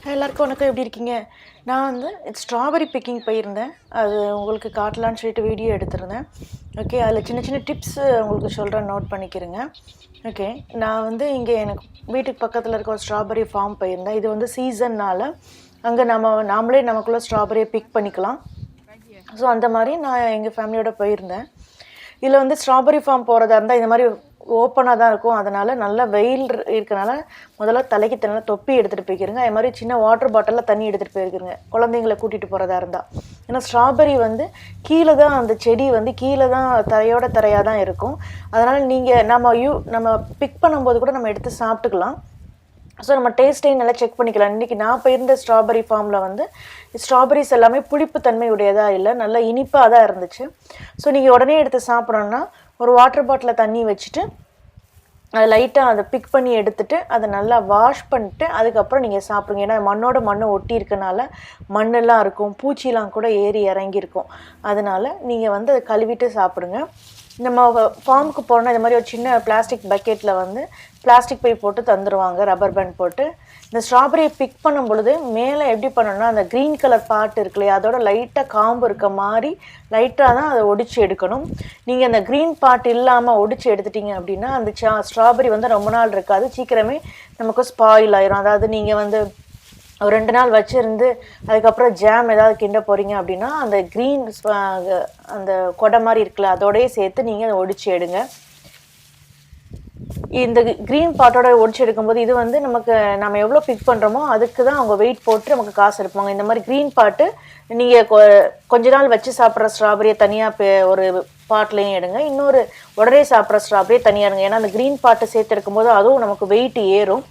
எல்லாருக்கும் வணக்கம். எப்படி இருக்கீங்க? நான் வந்து ஸ்ட்ராபெரி பிக்கிங் போயிருந்தேன். அது உங்களுக்கு காட்டலான்னு சொல்லிட்டு வீடியோ எடுத்திருந்தேன். ஓகே, அதில் சின்ன சின்ன டிப்ஸு உங்களுக்கு சொல்கிறேன், நோட் பண்ணிக்கிறேங்க. ஓகே, நான் வந்து இங்கே எனக்கு வீட்டுக்கு பக்கத்தில் இருக்க ஒரு ஸ்ட்ராபெரி ஃபார்ம் போயிருந்தேன். இது வந்து சீசன்னால் அங்கே நாமளே நமக்குள்ளே ஸ்ட்ராபெரியை பிக் பண்ணிக்கலாம். ஸோ அந்த மாதிரி நான் எங்கள் ஃபேமிலியோடு போயிருந்தேன். இதில் வந்து ஸ்ட்ராபெரி ஃபார்ம் போகிறதா இருந்தால் இந்த மாதிரி ஓப்பனாக தான் இருக்கும். அதனால் நல்லா வெயில் இருக்கனால முதல்ல தலைக்கு தண்ணி தொப்பி எடுத்துகிட்டு போய்க்கிறங்க. அது மாதிரி சின்ன வாட்டர் பாட்டிலில் தண்ணி எடுத்துகிட்டு போயிருக்குங்க குழந்தைங்களை கூட்டிகிட்டு போகிறதா இருந்தால். ஏன்னா ஸ்ட்ராபெரி வந்து கீழே தான், அந்த செடி வந்து கீழே தான் தரையாக தான் இருக்கும். அதனால் நீங்கள் நம்ம பிக் பண்ணும்போது கூட நம்ம எடுத்து சாப்பிட்டுக்கலாம். ஸோ நம்ம டேஸ்ட்டையும் நல்லா செக் பண்ணிக்கலாம். இன்றைக்கி நான் போயிருந்த ஸ்ட்ராபெரி ஃபார்மில் வந்து ஸ்ட்ராபெரிஸ் எல்லாமே புளிப்புத்தன்மை உடையதாக இல்லை, நல்லா இனிப்பாக தான் இருந்துச்சு. ஸோ நீங்கள் உடனே எடுத்து சாப்பிட்றோன்னா ஒரு வாட்டர் பாட்டிலில் தண்ணி வச்சுட்டு அதை லைட்டாக அதை பிக் பண்ணி எடுத்துகிட்டு அதை நல்லா வாஷ் பண்ணிட்டு அதுக்கப்புறம் நீங்கள் சாப்பிடுங்க. ஏன்னா மண்ணு ஒட்டி இருக்கனால மண்ணெல்லாம் இருக்கும், பூச்சிலாம் கூட ஏறி இறங்கியிருக்கும். அதனால் நீங்கள் வந்து அதை கழுவிட்டு சாப்பிடுங்க. நம்ம ஃபார்முக்கு போனால் இந்த மாதிரி ஒரு சின்ன பிளாஸ்டிக் பக்கெட்டில் வந்து பிளாஸ்டிக் பை போட்டு தந்துடுவாங்க, ரப்பர் பேண்ட் போட்டு. இந்த ஸ்ட்ராபெரியை பிக் பண்ணும் பொழுது மேலே எப்படி பண்ணணும்னா அந்த க்ரீன் கலர் பார்ட் இருக்கு இல்லையா, அதோட லைட்டாக காம்பு இருக்க மாதிரி லைட்டாக தான் அதை ஒடிச்சு எடுக்கணும். நீங்கள் அந்த க்ரீன் பார்ட் இல்லாமல் ஒடிச்சு எடுத்துட்டீங்க அப்படின்னா அந்த ஸ்ட்ராபெரி வந்து ரொம்ப நாள் இருக்காது, சீக்கிரமே நமக்கு ஸ்பாயில் ஆயிரும். அதாவது நீங்கள் வந்து ஒரு 2 நாள் வச்சுருந்து அதுக்கப்புறம் ஜாம் ஏதாவது கிண்ட போகிறீங்க அப்படின்னா அந்த க்ரீன் அந்த கொடை மாதிரி இருக்குல்ல அதோடய சேர்த்து நீங்கள் அதை ஒடிச்சு எடுங்க. இந்த க்ரீன் பார்ட்டோட ஒடிச்சு எடுக்கும்போது இது வந்து நம்ம எவ்வளோ பிக் பண்ணுறோமோ அதுக்கு தான் அவங்க வெயிட் போட்டு நமக்கு காசு எடுப்பாங்க. இந்த மாதிரி க்ரீன் பார்ட்டு நீங்கள் கொஞ்ச நாள் வச்சு சாப்பிட்ற ஸ்ட்ராபெரியை தனியாக ஒரு பாட்லேயும் எடுங்க, இன்னொரு உடனே சாப்பிட்ற ஸ்ட்ராபெரியை தனியாக எடுங்க. ஏன்னா அந்த க்ரீன் பார்ட்டை சேர்த்து எடுக்கும்போது அதுவும் நமக்கு வெயிட் ஏறும்.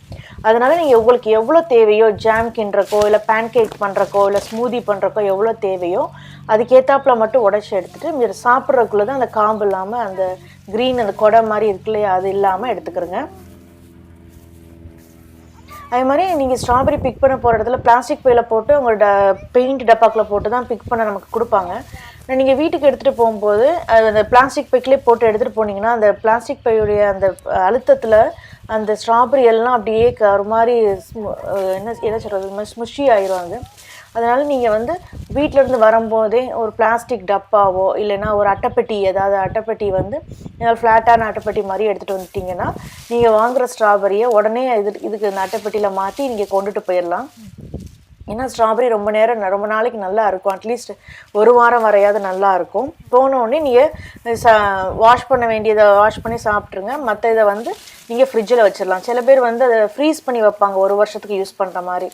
அதனால் நீங்கள் உங்களுக்கு எவ்வளோ தேவையோ, ஜாம் கிண்டுறக்கோ இல்லை பேன்கேக் பண்ணுறக்கோ இல்லை ஸ்மூதி பண்ணுறக்கோ எவ்வளோ தேவையோ அதுக்கேற்றாப்பில் மட்டும் உடச்சி எடுத்துகிட்டு మీరు சாப்பிட்றதுக்குள்ளே தான் அந்த காம்பு இல்லாமல் அந்த க்ரீன் அந்த கொடை மாதிரி இருக்கு இல்லையா அது இல்லாமல் எடுத்துக்கிறோங்க. அதே மாதிரி நீங்கள் ஸ்ட்ராபெரி பிக் பண்ண போகிற இடத்துல பிளாஸ்டிக் பையில் போட்டு உங்களோட பெயிண்ட் டப்பாக்கில் போட்டு தான் பிக் பண்ண நமக்கு கொடுப்பாங்க. நீங்கள் வீட்டுக்கு எடுத்துகிட்டு போகும்போது அந்த பிளாஸ்டிக் பைக்லேயே போட்டு எடுத்துகிட்டு போனீங்கன்னா அந்த பிளாஸ்டிக் பையுடைய அந்த அழுத்தத்தில் அந்த ஸ்ட்ராபெரி எல்லாம் அப்படியே ஒரு மாதிரி என்ன சொல்கிறது, இது மாதிரி ஸ்முஷி ஆயிரும் அது. அதனால் நீங்கள் வந்து வீட்டிலேருந்து வரும்போதே ஒரு பிளாஸ்டிக் டப்பாவோ இல்லைன்னா ஒரு அட்டைப்பெட்டி, ஏதாவது அட்டைப்பெட்டி வந்து ஏதாவது ஃப்ளாட்டான அட்டைப்பெட்டி மாதிரி எடுத்துகிட்டு வந்துட்டிங்கன்னா நீங்கள் வாங்குகிற ஸ்ட்ராபெரியை உடனே இதுக்கு இந்த அட்டைப்பெட்டியில் மாற்றி நீங்கள் கொண்டுட்டு போயிடலாம். ஏன்னா ஸ்ட்ராபெரி ரொம்ப நாளைக்கு நல்லா இருக்கும், அட்லீஸ்ட் ஒரு வாரம் வரையாவது நல்லா இருக்கும். போனோடனே நீங்கள் வாஷ் பண்ண வேண்டியதை வாஷ் பண்ணி சாப்பிட்ருங்க. மற்ற இதை வந்து நீங்கள் ஃப்ரிட்ஜில் வச்சிடலாம். சில பேர் வந்து அதை ஃப்ரீஸ் பண்ணி வைப்பாங்க 1 வருஷத்துக்கு யூஸ் பண்ணுற மாதிரி.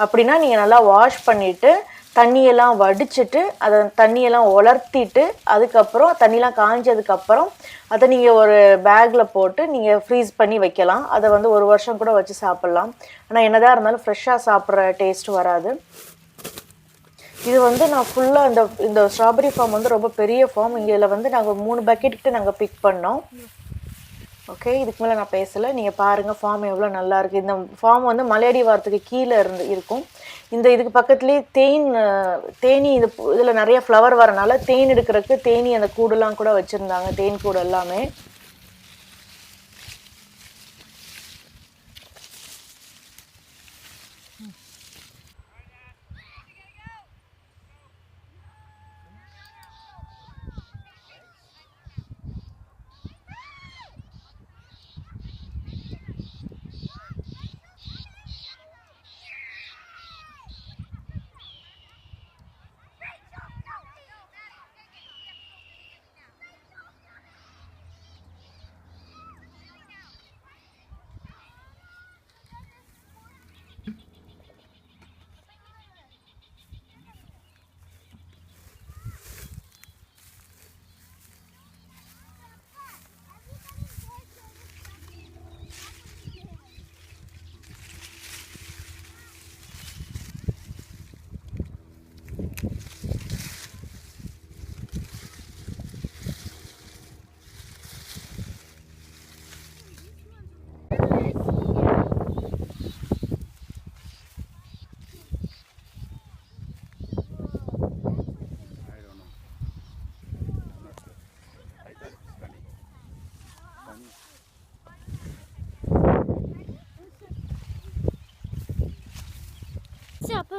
அப்படின்னா நீங்கள் நல்லா வாஷ் பண்ணிவிட்டு தண்ணியெல்லாம் வடிச்சிட்டு அதை தண்ணியெல்லாம் உலர்த்திட்டு அதுக்கப்புறம் தண்ணியெலாம் காஞ்சதுக்கப்புறம் அதை நீங்கள் ஒரு பேக்கில் போட்டு நீங்கள் ஃப்ரீஸ் பண்ணி வைக்கலாம். அதை வந்து 1 வருஷம் கூட வச்சு சாப்பிட்லாம். ஆனால் என்னதான் இருந்தாலும் ஃப்ரெஷ்ஷாக சாப்பிட்ற டேஸ்ட் வராது. இது வந்து நான் ஃபுல்லாக இந்த ஸ்ட்ராபெரி ஃபார்ம் வந்து ரொம்ப பெரிய ஃபார்ம். இதில் வந்து நாங்கள் 3 பக்கெட்டுக்கிட்ட நாங்கள் பிக் பண்ணோம். ஓகே, இதுக்கு மேலே நான் பேசலை, நீங்கள் பாருங்கள் ஃபார்ம் எவ்வளோ நல்லாயிருக்கு. இந்த ஃபார்ம் வந்து மலையடி வாரத்துக்கு கீழே இருக்கும். இதுக்கு பக்கத்துலேயே தேனி இதில் நிறைய ஃப்ளவர் வரனால தேன் எடுக்கிறதுக்கு தேனி அந்த கூடெல்லாம் கூட வச்சுருந்தாங்க, தேன் கூடு எல்லாமே.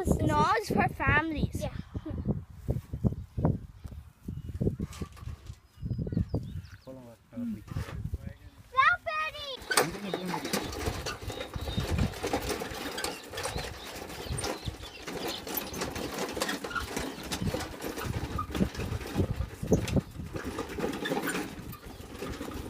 No, it's for families. Yeah.